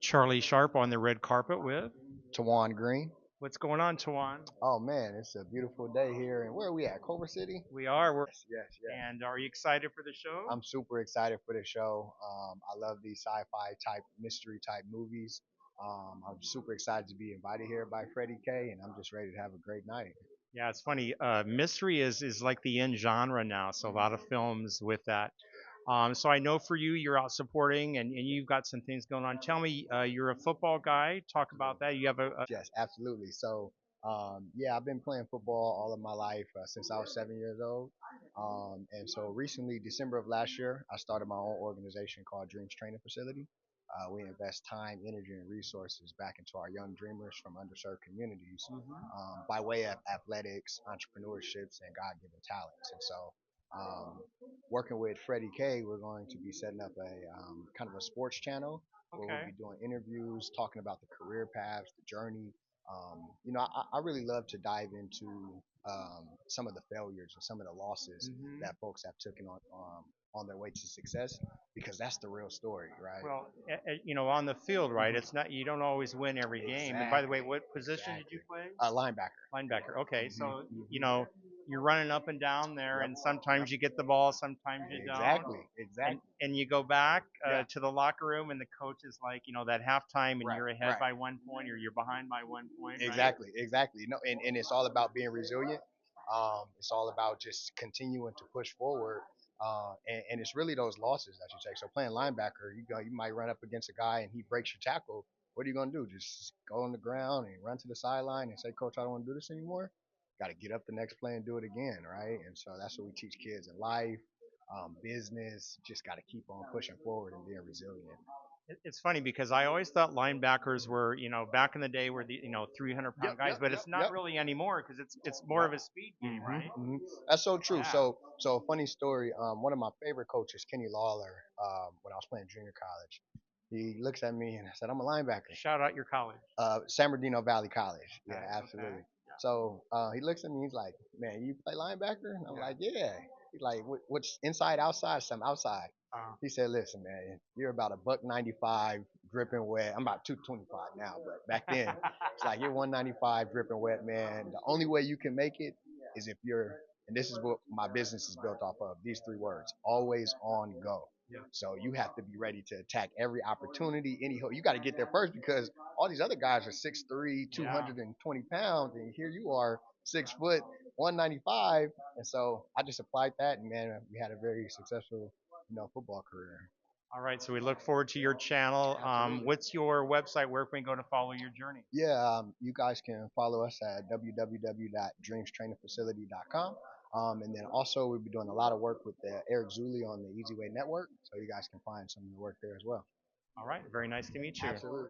Charlie Sharp on the red carpet with. Tawan Green. What's going on, Tawan? Oh man, it's a beautiful day here. And where are we at? Culver City? We are. We're Yes. and are you excited for the show? I'm super excited for the show. I love these sci-fi type, mystery type movies. I'm super excited to be invited here by Freddie K, and I'm just ready to have a great night. Yeah, it's funny. Mystery is like the in genre now, so a lot of films with that. So I know for you, you're out supporting, and you've got some things going on. Tell me, you're a football guy. Talk about that. You have a Yes, absolutely. So, yeah, I've been playing football all of my life since I was 7 years old. And so recently, December of last year, I started my own organization called Dreams Training Facility. We invest time, energy, and resources back into our young dreamers from underserved communities by way of athletics, entrepreneurships, and God-given talents. And so, working with Freddie K, we're going to be setting up a kind of a sports channel where we'll okay. be doing interviews, talking about the career paths, the journey. I really love to dive into some of the failures and some of the losses hmm that folks have taken on their way to success because that's the real story, right? Well, on the field, right? Mhm. It's not you don't always win every game. And by the way, Exactly. what position did you Exactly. play? Linebacker. Linebacker. Okay, Hmm so hmm you're running up and down there, Yep. and Yep. sometimes you get the ball, sometimes you don't, Exactly. and Exactly. and you go back Yeah. to the locker room, and the coach is like, that halftime, and Right. you're ahead Right. by 1 point, or you're behind by 1 point, right? Exactly, exactly. No, and it's all about being resilient. It's all about just continuing to push forward. And it's really those losses that you take. So playing linebacker, you might run up against a guy and he breaks your tackle. What are you gonna do? Just go on the ground and run to the sideline and say, "Coach, I don't want to do this anymore." Got to get up the next play and do it again, right? And so that's what we teach kids in life, business. Just got to keep on pushing forward and being resilient. It's funny because I always thought linebackers were, back in the day were the 300 Yep, pound guys, yep, but yep, it's not yep. really anymore because it's more Yep. of a speed game, hmm right? hmm That's so true. Yeah. So funny story. One of my favorite coaches, Kenny Lawler, when I was playing junior college, he looks at me and I said, "I'm a linebacker." Shout out your college. San Bernardino Valley College. Yeah, Okay. Okay. absolutely. So he looks at me. He's like, "Man, you play linebacker?" And I'm Yeah. like, "Yeah." He's like, "What's inside, outside?" So I'm outside. He said, "Listen, man, you're about a buck 95, dripping wet. I'm about 225 now, but back then, it's like you're 195, dripping wet, man. The only way you can make it is if you're, and this is what my business is built off of. These three words: always on go. Yeah. So you have to be ready to attack every opportunity, any hole. You got to get there first because all these other guys are 6'3", Yeah. 220 pounds, and here you are 6 foot, 195. And so I just applied that, and man, we had a very successful, football career. All right. So we look forward to your channel. Absolutely. What's your website? Where can we go to follow your journey? Yeah, you guys can follow us at www.dreamstrainingfacility.com. And then also we'll be doing a lot of work with Eric Zuli on the Easy Way Network, so you guys can find some of the work there as well. All right. Very nice to meet you. Absolutely.